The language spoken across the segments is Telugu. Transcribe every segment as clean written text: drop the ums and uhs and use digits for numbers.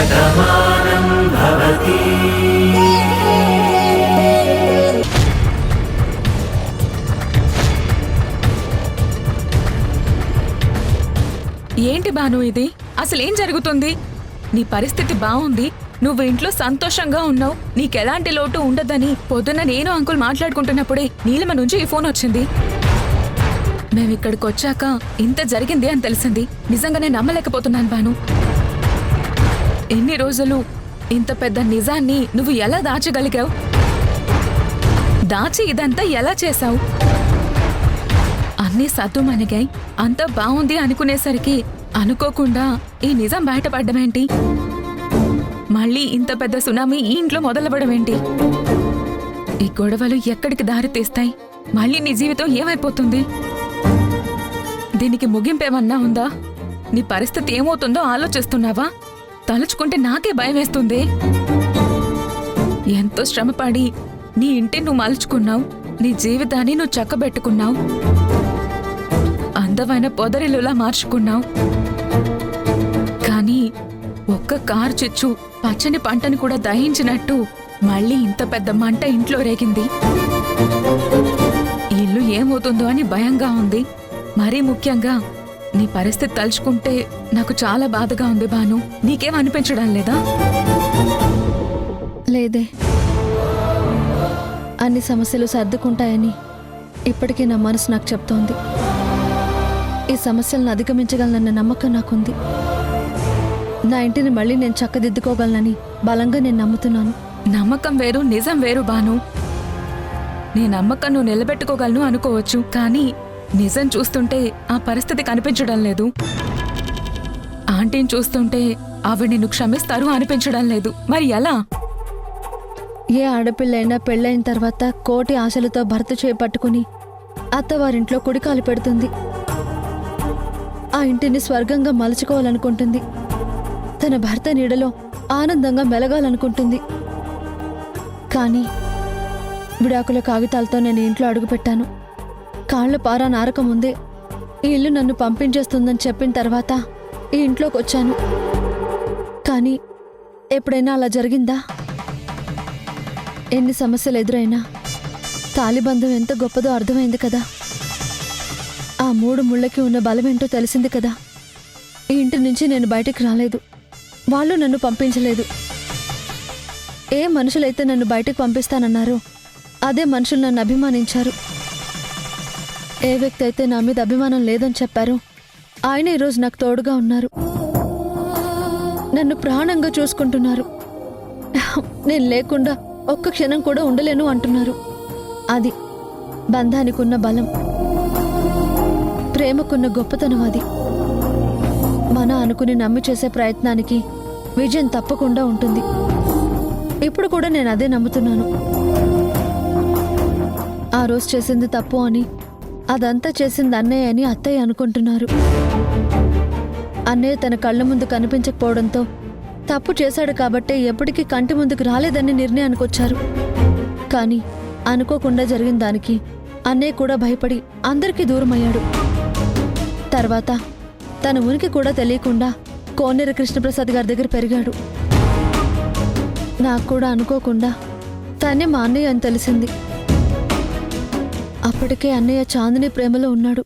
శతమానం భవతి. ఏంటి భాను ఇది? అసలేం జరుగుతుంది? నీ పరిస్థితి బాగుంది, నువ్వు ఇంట్లో సంతోషంగా ఉన్నావు, నీకెలాంటి లోటు ఉండదని పొద్దున్న నేను అంకుల్ మాట్లాడుకుంటున్నప్పుడే నీలిమ నుంచి ఈ ఫోన్ వచ్చింది. మేమిక్కడికి వచ్చాక ఇంత జరిగింది అని తెలిసింది. నిజంగానే నమ్మలేకపోతున్నాను భాను. ఎన్ని రోజులు ఇంత పెద్ద నిజాన్ని నువ్వు ఎలా దాచగలిగావు? దాచి ఇదంతా ఎలా చేశావు? అన్నీ సద్దుమణిగాయి, అంతా బాగుంది అనుకునేసరికి అనుకోకుండా ఈ నిజం బయటపడ్డమేంటి? మళ్ళీ ఇంత పెద్ద సునామీ ఈ ఇంట్లో మొదలవ్వడమేంటి? ఈ గొడవలు ఎక్కడికి దారి తీస్తాయి? మళ్ళీ నీ జీవితం ఏమైపోతుంది? దీనికి ముగింపేమన్నా ఉందా? నీ పరిస్థితి ఏమవుతుందో ఆలోచిస్తున్నావా? తలుచుకుంటే నాకే భయం వేస్తుంది. ఎంతో శ్రమపడి నీ ఇంటిని నువ్వు మలుచుకున్నావు, నీ జీవితాన్ని నువ్వు చక్కబెట్టుకున్నావు, అందమైన పొదరిలులా మార్చుకున్నావు. కానీ ఒక్క కారు చిచ్చు పచ్చని పంటని కూడా దహించినట్టు మళ్ళీ ఇంత పెద్ద మంట ఇంట్లో రేగింది. ఇల్లు ఏమవుతుందో అని భయంగా ఉంది. మరీ ముఖ్యంగా నీ పరిస్థితి తలుచుకుంటే నాకు చాలా బాధగా ఉంది భాను. నీకేం అనిపించడం లేదా? లేదే, అన్ని సమస్యలు సర్దుకుంటాయని ఇప్పటికీ నా మనసు నాకు చెప్తోంది. ఈ సమస్యలను అధిగమించగలనన్న నమ్మకం నాకుంది. నా ఇంటిని మళ్ళీ నేను చక్కదిద్దుకోగలనని బలంగా నేను నమ్ముతున్నాను. నమ్మకం వేరు, నిజం వేరు భాను. నీ నమ్మకం నువ్వు నిలబెట్టుకోగలను అనుకోవచ్చు, కానీ నిజం చూస్తుంటే ఆ పరిస్థితి కనిపించడం లేదు. ఆంటీని చూస్తుంటే ఆవిడ నిన్ను క్షమిస్తారు అనిపించడం లేదు. మరి ఎలా? ఏ ఆడపిల్లైనా పెళ్ళైన తర్వాత కోటి ఆశలతో భర్త చేపట్టుకుని అత్తవారింట్లో కుడికాలు పెడుతుంది. ఆ ఇంటిని స్వర్గంగా మలుచుకోవాలనుకుంటుంది. తన భర్త నీడలో ఆనందంగా మెలగాలనుకుంటుంది. కానీ విడాకుల కాగితాలతో నేను ఇంట్లో అడుగుపెట్టాను. కాళ్ల పారా నారకముందే ఈ ఇల్లు నన్ను పంపించేస్తుందని చెప్పిన తర్వాత ఈ ఇంట్లోకి వచ్చాను. కానీ ఎప్పుడైనా అలా జరిగిందా? ఎన్ని సమస్యలు ఎదురైనా తాలిబంధం ఎంత గొప్పదో అర్థమైంది కదా. ఆ 3 ముళ్ళకి ఉన్న బలమేంటో తెలిసింది కదా. ఈ ఇంటి నుంచి నేను బయటికి రాలేదు, వాళ్ళు నన్ను పంపించలేదు. ఏ మనుషులైతే నన్ను బయటకు పంపిస్తానన్నారో అదే మనుషులు నన్ను అభిమానించారు. ఏ వ్యక్తి అయితే నా మీద అభిమానం లేదని చెప్పారో ఆయన ఈరోజు నాకు తోడుగా ఉన్నారు. నన్ను ప్రాణంగా చూసుకుంటున్నారు. నేను లేకుండా ఒక్క క్షణం కూడా ఉండలేను అంటున్నారు. అది బంధానికున్న బలం, ప్రేమకున్న గొప్పతనం. అది మన అనుకుని నమ్మి చేసే ప్రయత్నానికి విజయం తప్పకుండా ఉంటుంది. ఇప్పుడు కూడా నేను అదే నమ్ముతున్నాను. ఆ రోజు చేసింది తప్పు అని, అదంతా చేసింది అన్నయ్య అని అత్తయ్య అనుకుంటున్నారు. అన్నయ్య తన కళ్ళ ముందు కనిపించకపోవడంతో తప్పు చేశాడు కాబట్టే ఎప్పటికీ కంటి ముందుకు రాలేదని నిర్ణయానికి వచ్చారు. కానీ అనుకోకుండా జరిగిన దానికి అన్నయ్య కూడా భయపడి అందరికీ దూరమయ్యాడు. తర్వాత తన ఉనికి కూడా తెలియకుండా కోనేర కృష్ణప్రసాద్ గారి దగ్గర పెరిగాడు. నాకు కూడా అనుకోకుండా తనే మా అన్నయ్య అని తెలిసింది. అప్పటికే అన్నయ్య చాందిని ప్రేమలో ఉన్నాడు.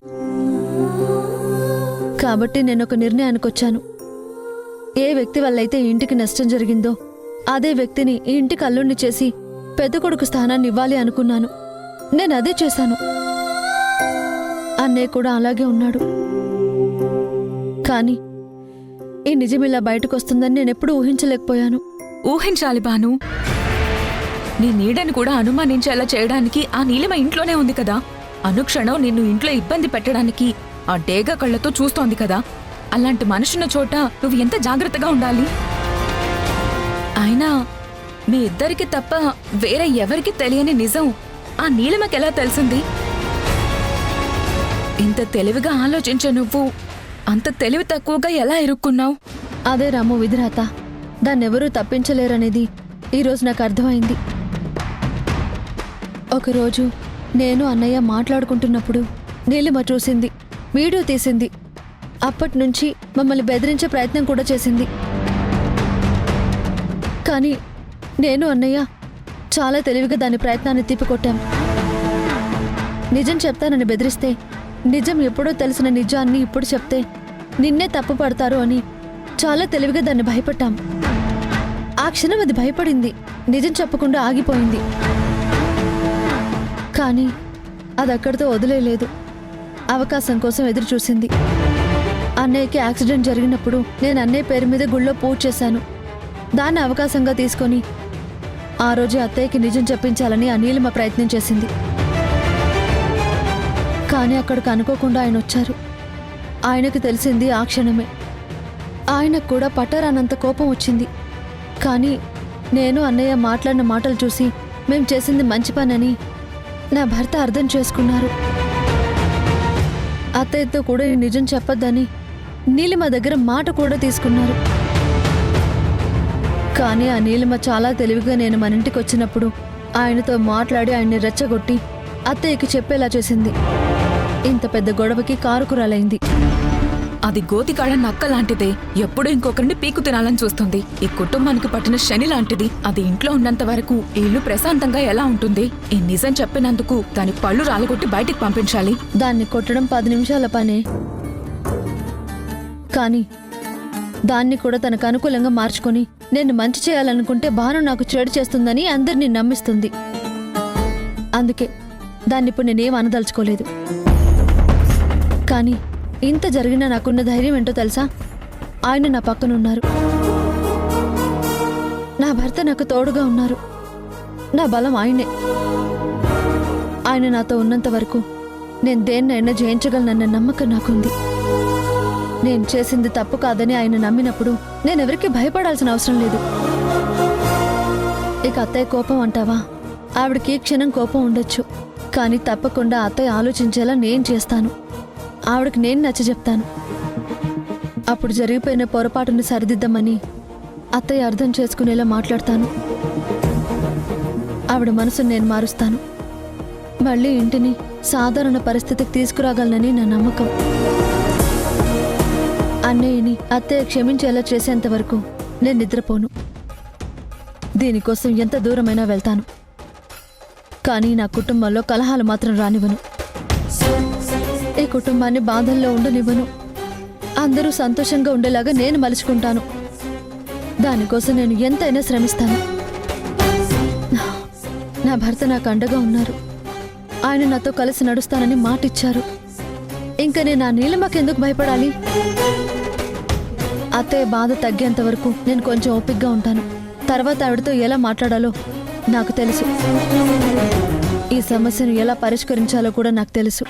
కాబట్టి నేను ఒక నిర్ణయానికి వచ్చాను. ఏ వ్యక్తి వల్లైతే ఈ ఇంటికి నష్టం జరిగిందో అదే వ్యక్తిని ఈ ఇంటికి అల్లుణ్ణి చేసి పెద్ద కొడుకు స్థానాన్ని ఇవ్వాలి అనుకున్నాను. నేను అదే చేశాను. అన్నయ్య కూడా అలాగే ఉన్నాడు. కానీ ఈ నిజం ఇలా బయటకు వస్తుందని నేనెప్పుడూ ఊహించలేకపోయాను. ఊహించాలి భాను. నీ నీడని కూడా అనుమానించేలా చేయడానికి ఆ నీలిమ ఇంట్లోనే ఉంది కదా. అనుక్షణం నిన్ను ఇంట్లో ఇబ్బంది పెట్టడానికి ఆ డేగ కళ్ళతో చూస్తోంది కదా. అలాంటి మనుషున్న చోట నువ్వు ఎంత జాగ్రత్తగా ఉండాలి. అయినా మీ ఇద్దరికి తప్ప వేరే ఎవరికి తెలియని నిజం ఆ నీలిమకెలా తెలిసింది? ఇంత తెలివిగా ఆలోచించే నువ్వు అంత తెలివి తక్కువగా ఎలా ఇరుక్కున్నావు? అదే రాము విధిరాత. దాన్నెవరూ తప్పించలేరనేది ఈరోజు నాకు అర్థమైంది. ఒకరోజు నేను అన్నయ్య మాట్లాడుకుంటున్నప్పుడు నీలిమ చూసింది, వీడియో తీసింది. అప్పటినుంచి మమ్మల్ని బెదిరించే ప్రయత్నం కూడా చేసింది. కానీ నేను అన్నయ్య చాలా తెలివిగా దాని ప్రయత్నాన్ని తిప్పికొట్టాం. నిజం చెప్తానని బెదిరిస్తే, నిజం ఎప్పుడో తెలిసిన నిజాన్ని ఇప్పుడు చెప్తే నిన్నే తప్పు పడతారు అని చాలా తెలివిగా దాన్ని భయపడ్డాం. ఆ క్షణం అది భయపడింది, నిజం చెప్పకుండా ఆగిపోయింది. కానీ అది అక్కడితో వదిలేయలేదు. అవకాశం కోసం ఎదురు చూసింది. అన్నయ్యకి యాక్సిడెంట్ జరిగినప్పుడు నేను అన్నయ్య పేరు మీద గుళ్ళో పూజ చేశాను. దాన్ని అవకాశంగా తీసుకొని ఆ రోజు అత్తయ్యకి నిజం చెప్పించాలని ఆ నీలిమ ప్రయత్నం చేసింది. కానీ అక్కడికి అనుకోకుండా ఆయన వచ్చారు. ఆయనకు తెలిసింది ఆ క్షణమే. ఆయనకు కూడా పట్టరానంత కోపం వచ్చింది. కానీ నేను అన్నయ్య మాట్లాడిన మాటలు చూసి మేం చేసింది మంచి పనని నా భర్త అర్థం చేసుకున్నారు. అత్తయ్యతో కూడా ఈ నిజం చెప్పొద్దని నీలిమ దగ్గర మాట కూడా తీసుకున్నారు. కానీ ఆ నీలిమ చాలా తెలివిగా నేను మన ఇంటికి వచ్చినప్పుడు ఆయనతో మాట్లాడి ఆయన్ని రెచ్చగొట్టి అత్తయ్యకి చెప్పేలా చేసింది. ఇంత పెద్ద గొడవకి కారుకురాలైంది. అది గోతికాడ నక్క లాంటిదే. ఎప్పుడూ ఇంకొకరిని పీకు తినాలని చూస్తుంది. ఈ కుటుంబానికి పట్టిన శని లాంటిది. అది ఇంట్లో ఉన్నంత వరకు ఈ ఇల్లు ప్రశాంతంగా ఎలా ఉంటుంది? ఈ నిజం చెప్పినందుకు దాని పళ్ళు రాలగొట్టి బయటికి పంపించాలి. దాన్ని కొట్టడం 10 నిమిషాల పనే. కానీ దాన్ని కూడా తనకు అనుకూలంగా మార్చుకొని నేను మంచి చేయాలనుకుంటే భాను నాకు చెడు చేస్తుందని అందరినీ నమ్మిస్తుంది. అందుకే దాన్ని ఇప్పుడు నేనేం అనదలుచుకోలేదు. కానీ ఇంత జరిగినా నాకున్న ధైర్యం ఏంటో తెలుసా? ఆయన నా పక్కనున్నారు. నా భర్త నాకు తోడుగా ఉన్నారు. నా బలం ఆయనే. ఆయన నాతో ఉన్నంత వరకు నేను దేన్నైనా జయించగలనన్న నమ్మకం నాకుంది. నేను చేసింది తప్పు కాదని ఆయన నమ్మినప్పుడు నేనెవరికి భయపడాల్సిన అవసరం లేదు. ఇక అత్తయ్య కోపం అంటావా? ఆవిడకి ఈ క్షణం కోపం ఉండొచ్చు. కానీ తప్పకుండా అత్తయ్య ఆలోచించేలా నేను చేస్తాను. ఆవిడకి నేను నచ్చజెప్తాను. అప్పుడు జరిగిపోయిన పొరపాటుని సరిదిద్దామని అత్తయ్య అర్థం చేసుకునేలా మాట్లాడతాను. ఆవిడ మనసును నేను మారుస్తాను. మళ్ళీ ఇంటిని సాధారణ పరిస్థితికి తీసుకురాగలనని నా నమ్మకం. అన్నయ్యని అత్తయ్య క్షమించేలా చేసేంత వరకు నేను నిద్రపోను. దీనికోసం ఎంత దూరమైనా వెళ్తాను. కానీ నా కుటుంబంలో కలహాలు మాత్రం రానివ్వను. ఈ కుటుంబాన్ని బాధల్లో ఉండనివ్వను. అందరూ సంతోషంగా ఉండేలాగా నేను మలుచుకుంటాను. దానికోసం నేను ఎంతైనా శ్రమిస్తాను. నా భర్త నాకు అండగా ఉన్నారు. ఆయన నాతో కలిసి నడుస్తానని మాటిచ్చారు. ఇంకా నేను ఆ నీలిమకెందుకు భయపడాలి? అత్తయ్య బాధ తగ్గేంత వరకు నేను కొంచెం ఓపికగా ఉంటాను. తర్వాత ఆవిడతో ఎలా మాట్లాడాలో నాకు తెలుసు. ఈ సమస్యను ఎలా పరిష్కరించాలో కూడా నాకు తెలుసు.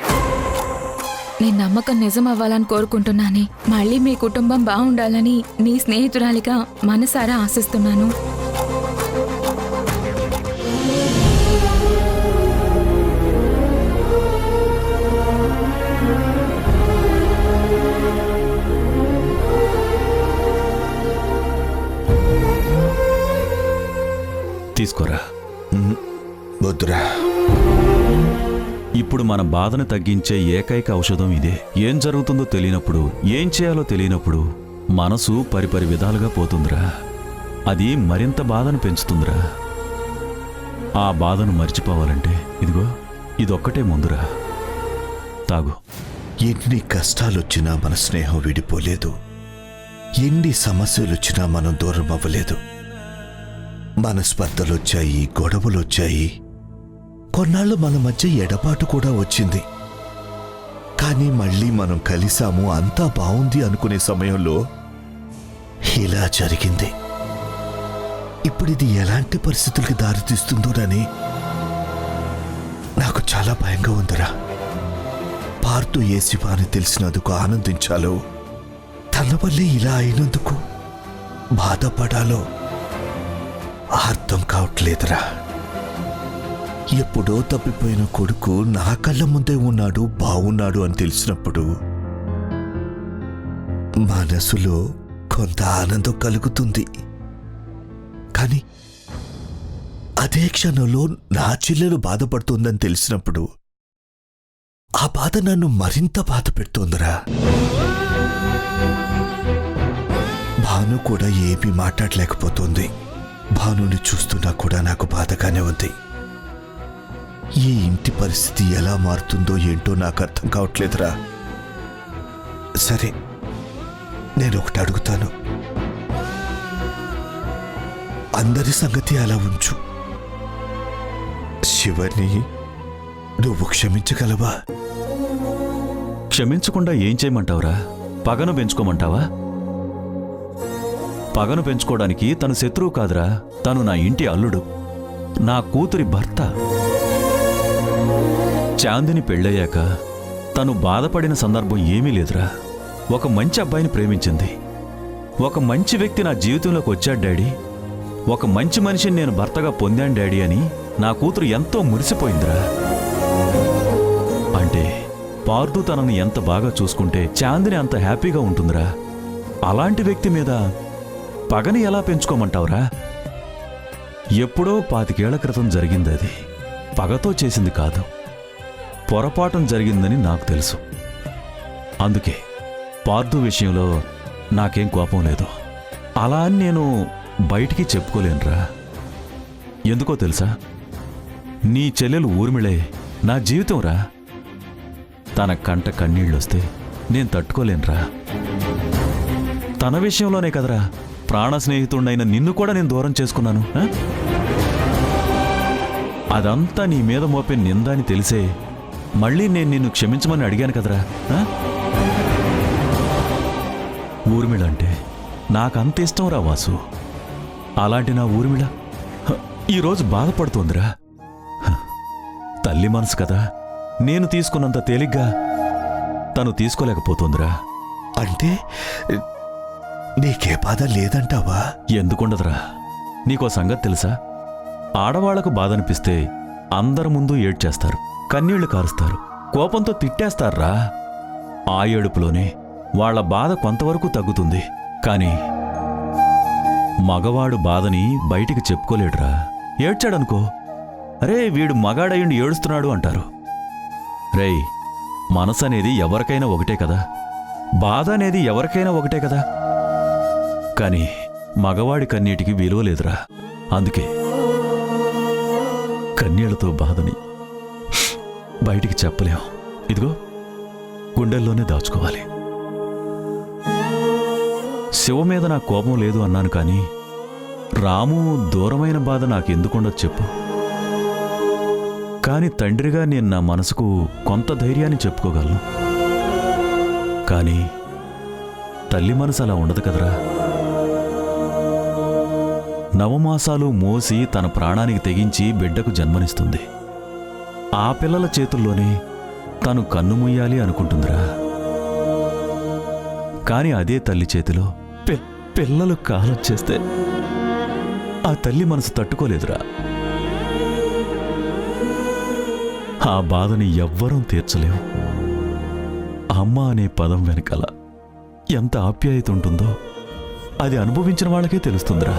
నీ నమ్మకం నిజం అవ్వాలని కోరుకుంటున్నాను. మళ్ళీ మీ కుటుంబం బాగుండాలని నీ స్నేహితురాలిగా మనసారా ఆశిస్తున్నాను. తీసుకోరా. వద్దురా. ఇప్పుడు మన బాధను తగ్గించే ఏకైక ఔషధం ఇదే. ఏం జరుగుతుందో తెలియనప్పుడు, ఏం చేయాలో తెలియనప్పుడు మనసు పరిపరి విధాలుగా పోతుందిరా. అది మరింత బాధను పెంచుతుందిరా. ఆ బాధను మర్చిపోవాలంటే ఇదిగో ఇదొక్కటే ముందురా. తాగు. ఎన్ని కష్టాలొచ్చినా మన స్నేహం విడిపోలేదు. ఎన్ని సమస్యలొచ్చినా మనం దూరం అవ్వలేదు. మనస్పర్ధలొచ్చాయి, గొడవలొచ్చాయి. కొన్నాళ్ళు మన మధ్య ఎడబాటు కూడా వచ్చింది. కానీ మళ్ళీ మనం కలిసాము, అంతా బావుంది అనుకునే సమయంలో ఇలా జరిగింది. ఇప్పుడిది ఎలాంటి పరిస్థితులకి దారితీస్తుందోనని నాకు చాలా భయంగా ఉందిరా. పార్తు ఏ శివ అని తెలిసినందుకు ఆనందించాలో, తన వల్లే ఇలా అయినందుకు బాధపడాలో అర్థం కావట్లేదురా. ఎప్పుడో తప్పిపోయిన కొడుకు నా కళ్ళ ముందే ఉన్నాడు, బావున్నాడు అని తెలిసినప్పుడు మనసులో కొంత ఆనందం కలుగుతుంది. కానీ అదే క్షణంలో నా చెల్లెలు బాధపడుతోందని తెలిసినప్పుడు ఆ బాధ నన్ను మరింత బాధ పెడుతోందిరా. భాను కూడా ఏమీ మాట్లాడలేకపోతుంది. భానుని చూస్తున్నా కూడా నాకు బాధగానే ఉంది. ఈ ఇంటి పరిస్థితి ఎలా మారుతుందో ఏంటో నాకు అర్థం కావట్లేదురా. సరే, నేను ఒకటి అడుగుతాను. అందరి సంగతి అలా ఉంచు, శివని నువ్వు క్షమించగలవా? క్షమించకుండా ఏం చేయమంటావురా? పగను పెంచుకోమంటావా? పగను పెంచుకోవడానికి తను శత్రువు కాదురా, తను నా ఇంటి అల్లుడు, నా కూతురి భర్త. చాందిని పెళ్ళయ్యాక తను బాధపడిన సందర్భం ఏమీ లేదురా. ఒక మంచి అబ్బాయిని ప్రేమించింది. ఒక మంచి వ్యక్తి నా జీవితంలోకి వచ్చాడు డాడీ, ఒక మంచి మనిషిని నేను భర్తగా పొందాను డాడీ అని నా కూతురు ఎంతో మురిసిపోయిందిరా. అంటే పార్దు తనని ఎంత బాగా చూసుకుంటే చాందిని అంత హ్యాపీగా ఉంటుందిరా. అలాంటి వ్యక్తి మీద పగని ఎలా పెంచుకోమంటావురా? ఎప్పుడో 25 ఏళ్ల క్రితం జరిగింది అది. పగతో చేసింది కాదు, పొరపాఠం జరిగిందని నాకు తెలుసు. అందుకే పార్దు విషయంలో నాకేం కోపం లేదు. అలా అని నేను బయటికి చెప్పుకోలేనురా. ఎందుకో తెలుసా? నీ చెల్లెలు ఊర్మిళే నా జీవితంరా. తన కంట కన్నీళ్ళొస్తే నేను తట్టుకోలేనురా. తన విషయంలోనే కదరా ప్రాణ స్నేహితుడైన నిన్ను కూడా నేను దూరం చేసుకున్నాను. అదంతా నీ మీద మోపే నింద అని తెలిసే మళ్ళీ నేను నిన్ను క్షమించమని అడిగాను కదరా. ఊర్మిళ అంటే నాకంత ఇష్టం రా వాసు. అలాంటి నా ఊర్మిళ ఈరోజు బాధపడుతోందిరా. తల్లి మనసు కదా, నేను తీసుకున్నంత తేలిగ్గా తను తీసుకోలేకపోతోందిరా. అంటే నీకే బాధ లేదంటావా? ఎందుకుండదురా? నీకో సంగతి తెలుసా? ఆడవాళ్లకు బాధనిపిస్తే అందరి ముందు ఏడ్చేస్తారు, కన్నీళ్లు కారుస్తారు, కోపంతో తిట్టేస్తారా. ఆ ఏడుపులోనే వాళ్ల బాధ కొంతవరకు తగ్గుతుంది. కాని మగవాడు బాధని బయటికి చెప్పుకోలేడురా. ఏడ్చాడనుకో, అరే వీడు మగాడయ్యుండి ఏడుస్తున్నాడు అంటారు. రేయ్, మనసనేది ఎవరికైనా ఒకటే కదా, బాధ అనేది ఎవరికైనా ఒకటే కదా. కాని మగవాడి కన్నీటికి విలువ లేదురా. అందుకే కన్నీళ్లతో బాధని బయటికి చెప్పలేం. ఇదిగో గుండెల్లోనే దాచుకోవాలి. శివ మీద నా కోపం లేదు అన్నాను, కానీ రాము దూరమైన బాధ నాకెందుకుండదు చెప్పు. కాని తండ్రిగా నేను నా మనసుకు కొంత ధైర్యాన్ని చెప్పుకోగలను. కానీ తల్లి మనసు అలా ఉండదు కదరా. నవమాసాలు మోసి తన ప్రాణానికి తెగించి బిడ్డకు జన్మనిస్తుంది. ఆ పిల్లల చేతుల్లోనే తను కన్నుముయ్యాలి అనుకుంటుందిరా. కాని అదే తల్లి చేతిలో పిల్లలు కాలం చేస్తే ఆ తల్లి మనసు తట్టుకోలేదురా. ఆ బాధని ఎవ్వరం తీర్చలేం. అమ్మ అనే పదం వెనకాల ఎంత ఆప్యాయత ఉంటుందో అది అనుభవించిన వాళ్ళకే తెలుస్తుందిరా.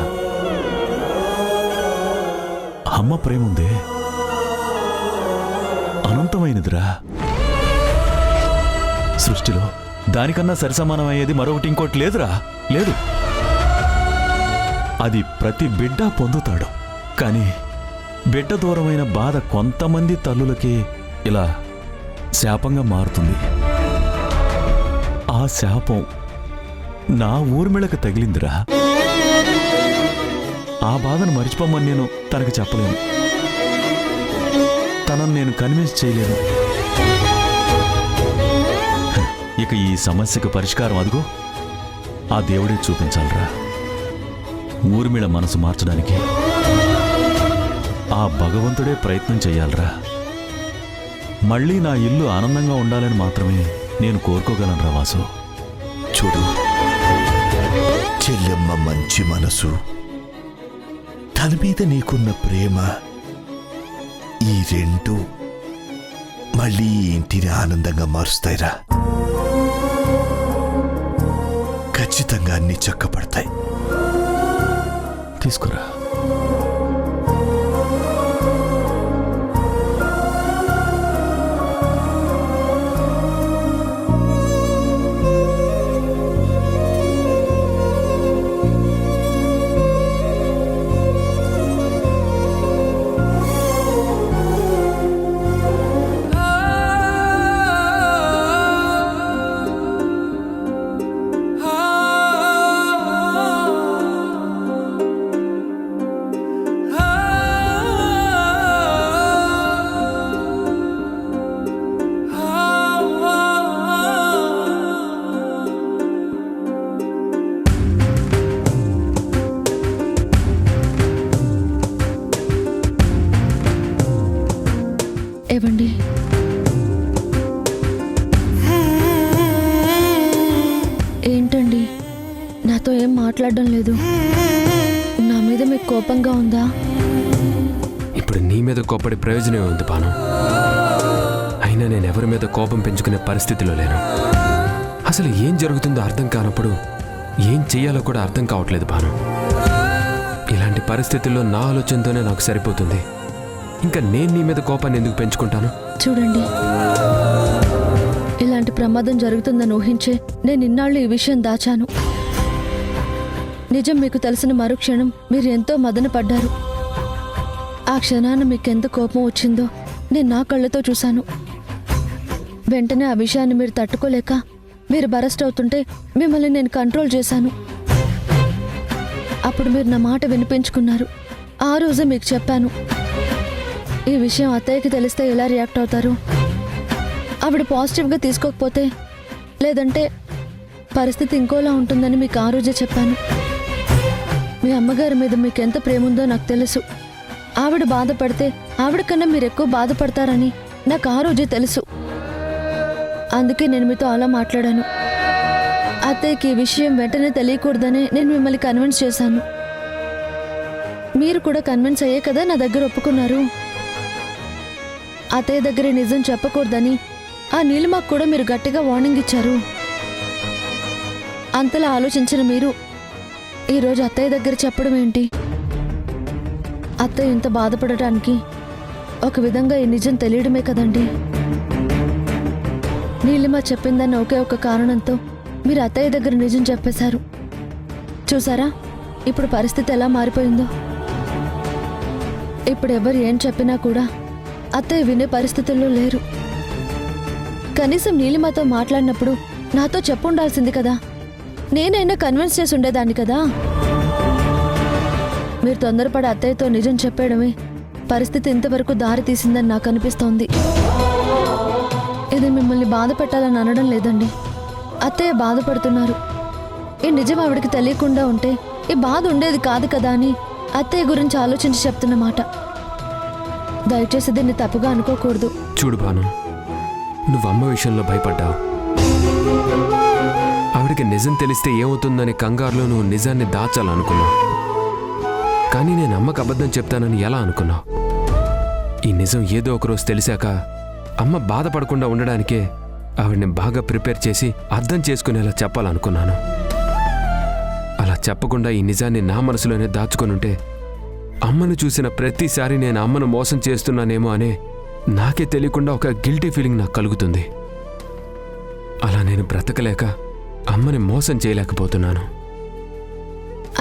అమ్మ ప్రేముందే అనంతమైనదిరా. సృష్టిలో దానికన్నా సరిసమానమయ్యేది మరొకటి ఇంకోటి లేదురా. లేదు. అది ప్రతి బిడ్డ పొందుతాడు. కానీ బిడ్డ దూరమైన బాధ కొంతమంది తల్లులకే ఇలా శాపంగా మారుతుంది. ఆ శాపం నా ఊర్మిళకు తగిలిందిరా. ఆ బాధను మరిచిపోమని నేను తనకు చెప్పలేను. తనను నేను కన్విన్స్ చేయలేను. ఇక ఈ సమస్యకు పరిష్కారం అదిగో ఆ దేవుడే చూపించాలరా. ఊర్మిళ మనసు మార్చడానికి ఆ భగవంతుడే ప్రయత్నం చెయ్యాలరా. మళ్ళీ నా ఇల్లు ఆనందంగా ఉండాలని మాత్రమే నేను కోరుకోగలనురా వాసు. చూడు, చెల్లెమ్మ మంచి మనసు, తన మీద నీకున్న ప్రేమ, ఈ రెండు మళ్ళీ ఈ ఇంటిని ఆనందంగా మారుస్తాయిరా. ఖచ్చితంగా అన్ని చక్కపడతాయి. తీసుకురా. కోపంగా ఉందా? ఇప్పుడు నీ మీద కోపడి ప్రయోజనమే ఉంది భాను. అయినా నేను ఎవరి మీద కోపం పెంచుకునే పరిస్థితిలో లేను. అసలు ఏం జరుగుతుందో అర్థం కానప్పుడు ఏం చెయ్యాలో కూడా అర్థం కావట్లేదు భాను. ఇలాంటి పరిస్థితుల్లో నా ఆలోచనతోనే నాకు సరిపోతుంది. ఇంకా నేను నీ మీద కోపాన్ని ఎందుకు పెంచుకుంటాను? చూడండి, ఇలాంటి ప్రమాదం జరుగుతుందని ఊహించే నేను ఇన్నాళ్ళు ఈ విషయం దాచాను. నిజం మీకు తెలిసిన మరుక్షణం మీరు ఎంతో మదన పడ్డారు. ఆ క్షణాన మీకెంత కోపం వచ్చిందో నేను నా కళ్ళతో చూశాను. వెంటనే ఆ విషయాన్ని మీరు తట్టుకోలేక మీరు బరస్ట్ అవుతుంటే మిమ్మల్ని నేను కంట్రోల్ చేశాను. అప్పుడు మీరు నా మాట వినిపించుకున్నారు. ఆ రోజే మీకు చెప్పాను, ఈ విషయం అత్తయ్యకి తెలిస్తే ఎలా రియాక్ట్ అవుతారు, ఆవిడ పాజిటివ్గా తీసుకోకపోతే లేదంటే పరిస్థితి ఇంకోలా ఉంటుందని మీకు ఆ రోజే చెప్పాను. మీ అమ్మగారి మీద మీకు ఎంత ప్రేమ ఉందో నాకు తెలుసు. ఆవిడ బాధపడితే ఆవిడ కన్నా మీరు ఎక్కువ బాధపడతారని నాకు ఆ రోజే తెలుసు. అందుకే నేను మీతో అలా మాట్లాడాను. అత్తయ్యకి ఈ విషయం వెంటనే తెలియకూడదని నేను మిమ్మల్ని కన్విన్స్ చేశాను. మీరు కూడా కన్విన్స్ అయ్యే కదా నా దగ్గర ఒప్పుకున్నారు. అత్తయ్య దగ్గర నిజం చెప్పకూడదని ఆ నీలిమకు కూడా మీరు గట్టిగా వార్నింగ్ ఇచ్చారు. అంతలా ఆలోచించిన మీరు ఈరోజు అత్తయ్య దగ్గర చెప్పడం ఏంటి? అత్తయ్య ఇంత బాధపడటానికి ఒక విధంగా ఈ నిజం తెలియడమే కదండి. నీలిమ చెప్పిందన్న ఒకే ఒక కారణంతో మీరు అత్తయ్య దగ్గర నిజం చెప్పేశారు. చూసారా ఇప్పుడు పరిస్థితి ఎలా మారిపోయిందో? ఇప్పుడు ఎవరు ఏం చెప్పినా కూడా అత్తయ్య వినే పరిస్థితుల్లో లేరు. కనీసం నీలిమతో మాట్లాడినప్పుడు నాతో చెప్పుండాల్సింది కదా. నేనైనా కన్విన్స్ చేసి ఉండేదాన్ని కదా. మీరు తొందరపడి అత్తయ్యతో నిజం చెప్పేయడమే పరిస్థితి ఇంతవరకు దారి తీసిందని నాకు అనిపిస్తోంది. ఇది మిమ్మల్ని బాధ పెట్టాలని అనడం లేదండి. అత్తయ్య బాధపడుతున్నారు. ఈ నిజం ఆవిడకి తెలియకుండా ఉంటే ఈ బాధ ఉండేది కాదు కదా అని అత్తయ్య గురించి ఆలోచించి చెప్తున్నమాట. దయచేసి దీన్ని తప్పుగా అనుకోకూడదు. చూడు భాను, నువ్వు అమ్మ విషయంలో భయపడ్డావు. ఆవిడకి నిజం తెలిస్తే ఏమవుతుందనే కంగారులో నువ్వు నిజాన్ని దాచాలనుకున్నావు. కానీ నేను అమ్మకు అబద్ధం చెప్తానని ఎలా అనుకున్నావు? ఈ నిజం ఏదో ఒకరోజు తెలిసాక అమ్మ బాధపడకుండా ఉండడానికే ఆవిడని బాగా ప్రిపేర్ చేసి అర్థం చేసుకునేలా చెప్పాలనుకున్నాను. అలా చెప్పకుండా ఈ నిజాన్ని నా మనసులోనే దాచుకొనుంటే అమ్మను చూసిన ప్రతిసారి నేను అమ్మను మోసం చేస్తున్నానేమో అనే నాకే తెలియకుండా ఒక గిల్టీ ఫీలింగ్ నాకు కలుగుతుంది. అలా నేను బ్రతకలేక అమ్మని మోసం చేయలేకపోతున్నాను.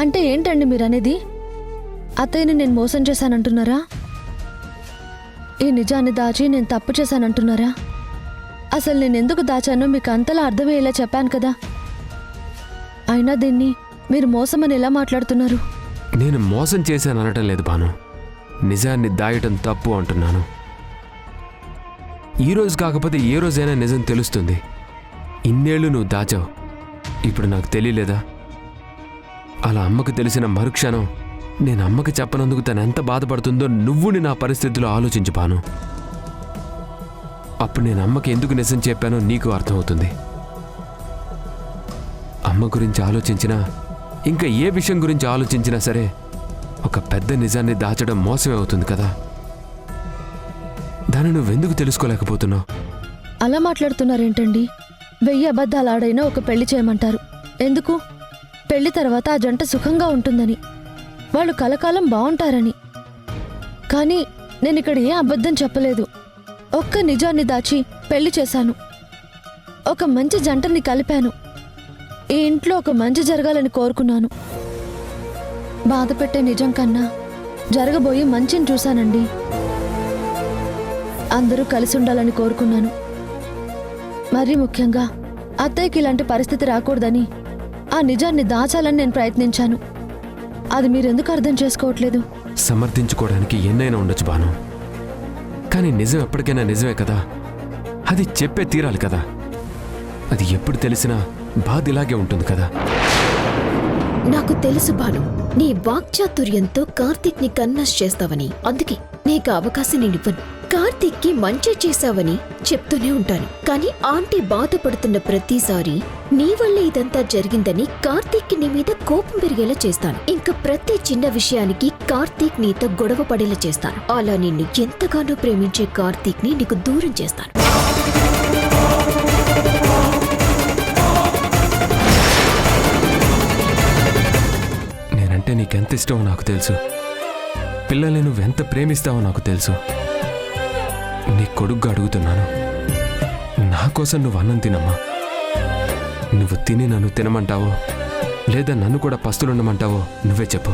అంటే ఏంటండి మీరనేది? అత్తయ్యని నేను మోసం చేశానంటున్నారా? ఈ నిజాన్ని దాచి నేను తప్పు చేశానంటున్నారా? అసలు నేను ఎందుకు దాచానో మీకు అంతలా అర్థమయ్యేలా చెప్పాను కదా. అయినా దీన్ని మీరు మోసమని ఎలా మాట్లాడుతున్నారు? నేను మోసం చేశాను అనటం లేదు భాను. నిజాన్ని దాయటం తప్పు అంటున్నాను. ఈరోజు కాకపోతే ఏ రోజైనా నిజం తెలుస్తుంది. ఇన్నేళ్ళు నువ్వు దాచావు, ఇప్పుడు నాకు తెలియలేదా? అలా అమ్మకు తెలిసిన మరుక్షణం నేను అమ్మకి చెప్పనందుకు తను ఎంత బాధపడుతుందో నువ్వుని నా పరిస్థితిలో ఆలోచించు భాను. అప్పుడు నేను అమ్మకి ఎందుకు నిజం చెప్పానో నీకు అర్థమవుతుంది. అమ్మ గురించి ఆలోచించినా ఇంకా ఏ విషయం గురించి ఆలోచించినా సరే ఒక పెద్ద నిజాన్ని దాచడం మోసమే అవుతుంది కదా. దాన్ని నువ్వెందుకు తెలుసుకోలేకపోతున్నావు? అలా మాట్లాడుతున్నారేంటండి? 1000 అబద్ధాలు ఆడైనా ఒక పెళ్లి చేయమంటారు. ఎందుకు? పెళ్లి తర్వాత ఆ జంట సుఖంగా ఉంటుందని, వాళ్ళు కలకాలం బాగుంటారని. కానీ నేను ఇక్కడ ఏ అబద్ధం చెప్పలేదు. ఒక్క నిజాన్ని దాచి పెళ్లి చేశాను. ఒక మంచి జంటని కలిపాను. ఈ ఇంట్లో ఒక మంచి జరగాలని కోరుకున్నాను. బాధ పెట్టే నిజం కన్నా జరగబోయే మంచిని చూశానండి. అందరూ కలిసి ఉండాలని కోరుకున్నాను. మరీ ముఖ్యంగా అత్తయ్యకి ఇలాంటి పరిస్థితి రాకూడదని ఆ నిజాన్ని దాచాలని నేను ప్రయత్నించాను. అది మీరెందుకు అర్థం చేసుకోవట్లేదు? సమర్థించుకోవడానికి ఎన్నైనా ఉండొచ్చు భాను, కానీ నిజం ఎప్పటికైనా నిజమే కదా. అది చెప్పే తీరాలి కదా. అది ఎప్పుడు తెలిసినా బాధ ఇలాగే ఉంటుంది కదా. నాకు తెలుసు భాను, నీ వాక్చాతుర్యంతో కార్తీక్ ని కన్విన్స్ చేస్తావని. అందుకే నీకు అవకాశం నేను ఇవ్వను. కార్తీక్కి మంచి చేశావని చెప్తూనే ఉంటాను, కానీ ఆంటీ బాధపడుతున్న ప్రతిసారి నీ వల్ల ఇదంతా జరిగిందని కార్తీక్కి నీ మీద కోపం పెరిగేలా చేస్తాను. ఇంకా ప్రతి చిన్న విషయానికి కార్తీక్ నీతో గొడవ పడేలా చేస్తాను. అలా నిన్ను ఎంతగానో ప్రేమించే కార్తీక్ని నీకు దూరం చేస్తాను. నేనంటే నీకెంత ఇష్టమో నాకు తెలుసు. పిల్లల్ని నువ్వెంత ప్రేమిస్తావో నాకు తెలుసు. నీ కొడుగ్గా అడుగుతున్నాను, నా కోసం నువ్వు అన్నం తినమ్మా. నువ్వు తిని నన్ను తినమంటావో లేదా నన్ను కూడా పస్తులుండమంటావో నువ్వే చెప్పు.